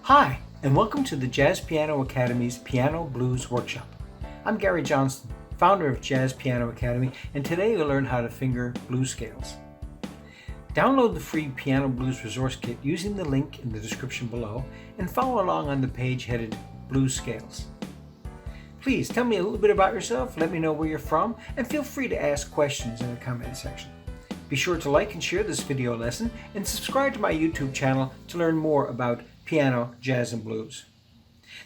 Hi, and welcome to the Jazz Piano Academy's Piano Blues Workshop. I'm Gary Johnston, founder of Jazz Piano Academy, and today you'll learn how to finger blues scales. Download the free Piano Blues Resource Kit using the link in the description below and follow along on the page headed Blues Scales. Please tell me a little bit about yourself, let me know where you're from, and feel free to ask questions in the comment section. Be sure to like and share this video lesson and subscribe to my YouTube channel to learn more about piano, jazz, and blues.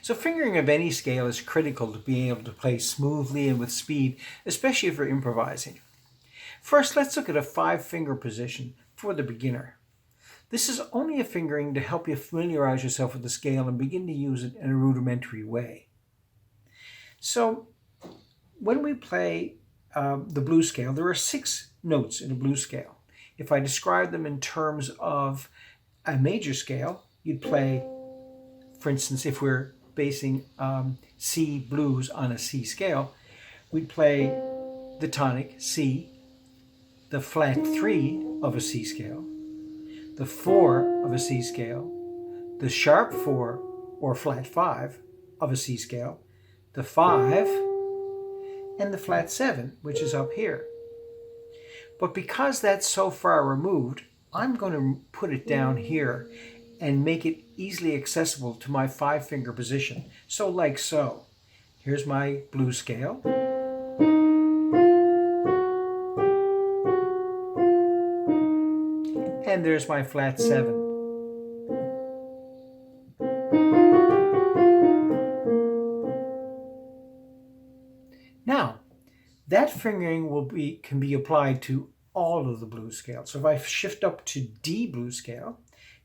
So fingering of any scale is critical to being able to play smoothly and with speed, especially if you're improvising. First, let's look at a 5-finger position for the beginner. This is only a fingering to help you familiarize yourself with the scale and begin to use it in a rudimentary way. So when we play the blues scale, there are 6 notes in a blues scale. If I describe them in terms of a major scale, you'd play, for instance, if we're basing C blues on a C scale, we'd play the tonic C, the flat 3 of a C scale, the 4 of a C scale, the sharp 4 or flat 5 of a C scale, the 5, and the flat 7, which is up here. But because that's so far removed, I'm going to put it down here and make it easily accessible to my 5-finger position. So like so. Here's my blues scale. And there's my flat 7. Now, that fingering can be applied to all of the blues scales. So if I shift up to D blues scale,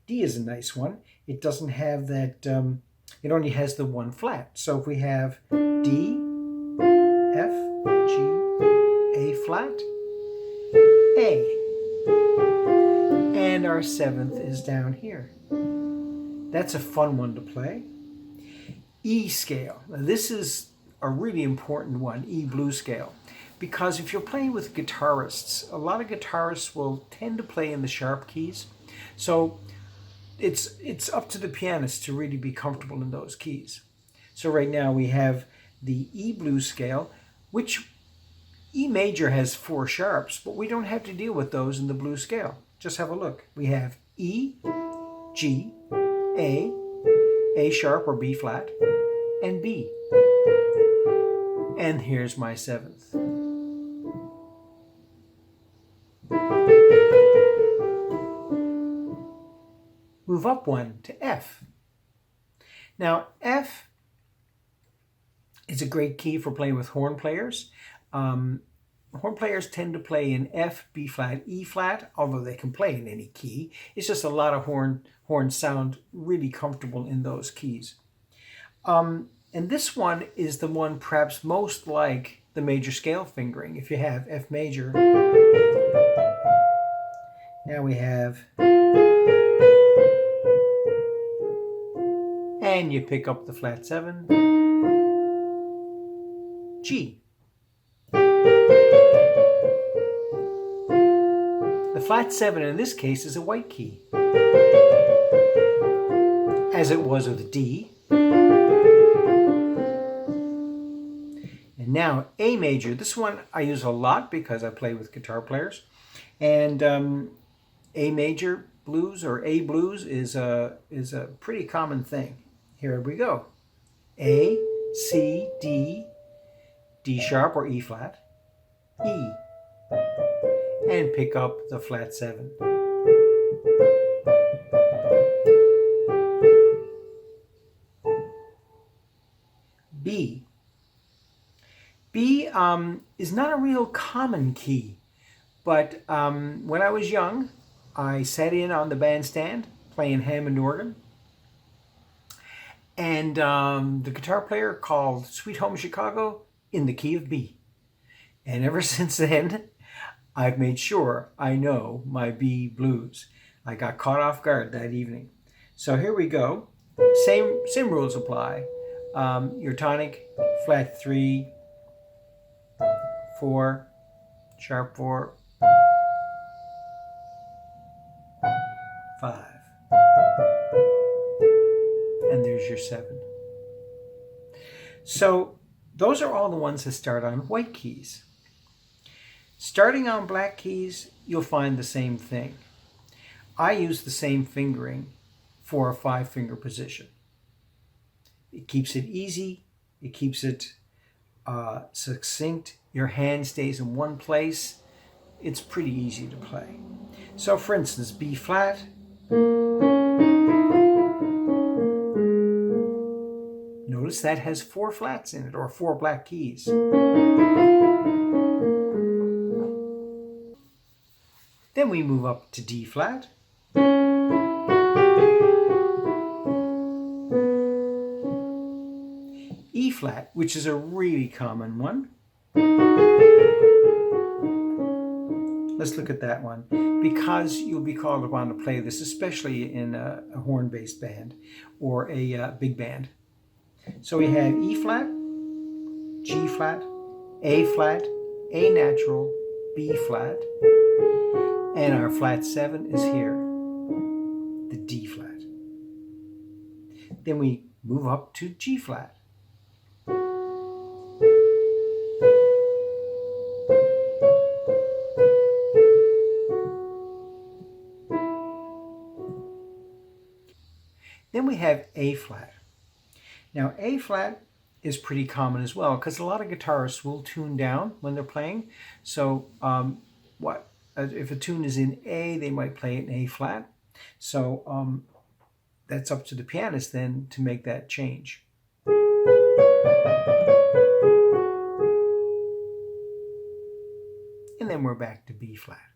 D is a nice one. It doesn't have that, it only has the one flat. So if we have D, F, G, A flat, A. And our 7th is down here. That's a fun one to play. E scale. Now this is a really important one, E blues scale. Because if you're playing with guitarists, a lot of guitarists will tend to play in the sharp keys. So it's up to the pianist to really be comfortable in those keys. So right now we have the E blues scale, which E major has 4 sharps, but we don't have to deal with those in the blues scale. Just have a look. We have E, G, A sharp or B flat, and B. And here's my 7th. Move up 1 to F. Now, F is a great key for playing with horn players. Horn players tend to play in F, B flat, E flat, although they can play in any key. It's just a lot of horns sound really comfortable in those keys. And this one is the one perhaps most like the major scale fingering. If you have F major, now we have, and you pick up the flat 7, G. The flat 7 in this case is a white key, as it was with D. And now A major. This one I use a lot because I play with guitar players. And A major blues or A blues is a pretty common thing. Here we go. A, C, D, D sharp or E flat, E. And pick up the flat 7. B. B is not a real common key, but when I was young, I sat in on the bandstand playing Hammond organ, and the guitar player called Sweet Home Chicago in the key of B. And ever since then, I've made sure I know my B blues. I got caught off guard that evening. So here we go. Same rules apply. Your tonic, flat 3, 4, sharp 4, 5. there's your 7. So those are all the ones that start on white keys. Starting on black keys, you'll find the same thing. I use the same fingering for a 5-finger position. It keeps it easy. It keeps it succinct. Your hand stays in one place. It's pretty easy to play. So for instance, B flat. Notice that has 4 flats in it, or 4 black keys. Then we move up to D flat. E flat, which is a really common one. Let's look at that one, because you'll be called upon to play this, especially in a horn-based band or a big band. So we have E flat, G flat, A natural, B flat, and our flat 7 is here, the D flat. Then we move up to G flat. Then we have A flat. Now A flat is pretty common as well, because a lot of guitarists will tune down when they're playing. So if a tune is in A, they might play it in A flat. So that's up to the pianist then to make that change. And then we're back to B flat.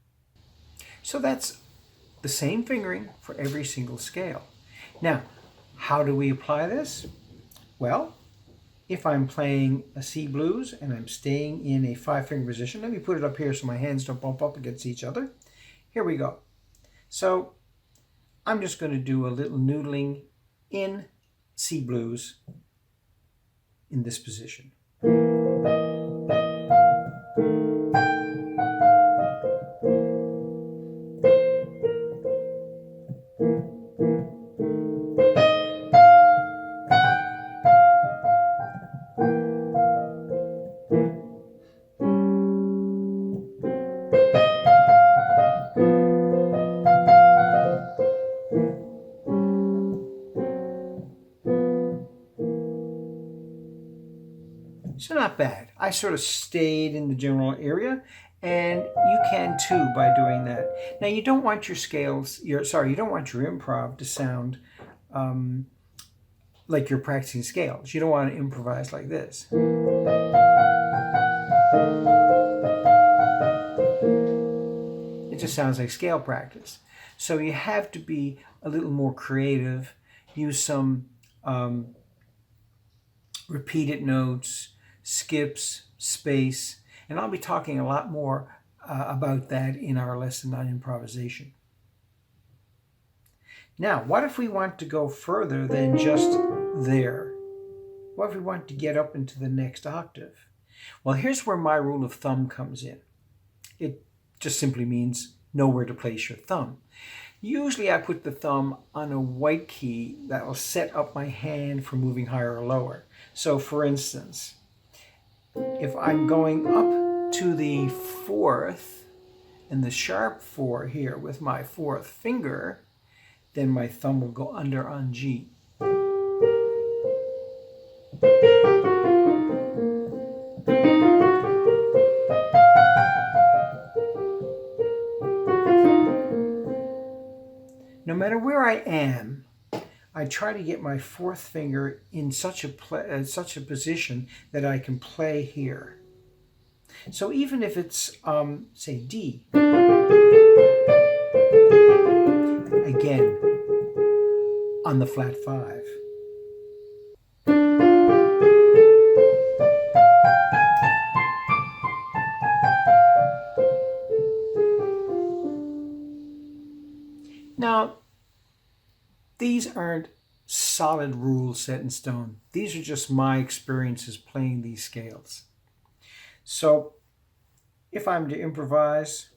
So that's the same fingering for every single scale. Now, how do we apply this? Well, if I'm playing a C blues and I'm staying in a 5-finger position, let me put it up here so my hands don't bump up against each other. Here we go. So I'm just going to do a little noodling in C blues in this position. So not bad. I sort of stayed in the general area, and you can too by doing that. Now you don't want your scales, you don't want your improv to sound like you're practicing scales. You don't want to improvise like this. It just sounds like scale practice. So you have to be a little more creative, use some repeated notes, skips, space, and I'll be talking a lot more about that in our lesson on improvisation. Now, what if we want to go further than just there? What if we want to get up into the next octave? Well, here's where my rule of thumb comes in. It just simply means know where to place your thumb. Usually I put the thumb on a white key that will set up my hand for moving higher or lower. So for instance, if I'm going up to the 4th and the sharp 4 here with my 4th finger, then my thumb will go under on G. No matter where I am, I try to get my 4th finger in such a position that I can play here. So even if it's, say, D, again, on the flat 5. Now, these aren't solid rules set in stone. These are just my experiences playing these scales. So, if I'm to improvise,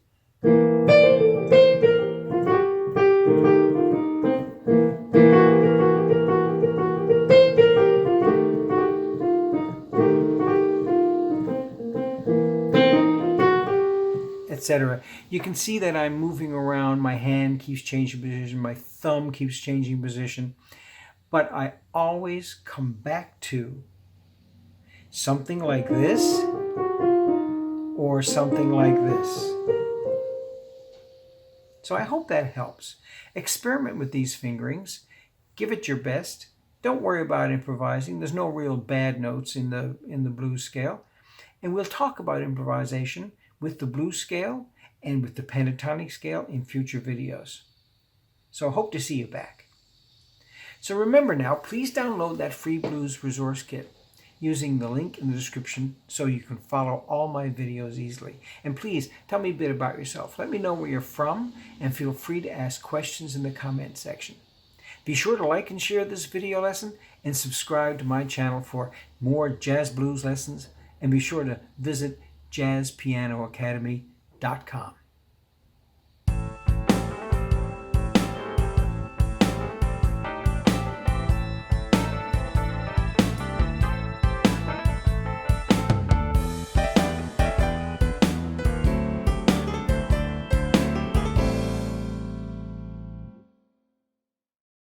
etc. You can see that I'm moving around, my hand keeps changing position, my thumb keeps changing position, but I always come back to something like this or something like this. So I hope that helps. Experiment with these fingerings. Give it your best. Don't worry about improvising. There's no real bad notes in the blues scale. And we'll talk about improvisation with the blues scale and with the pentatonic scale in future videos. So I hope to see you back. So remember now, please download that free blues resource kit using the link in the description so you can follow all my videos easily. And please tell me a bit about yourself. Let me know where you're from and feel free to ask questions in the comment section. Be sure to like and share this video lesson and subscribe to my channel for more jazz blues lessons, and be sure to visit jazzpianoacademy.com.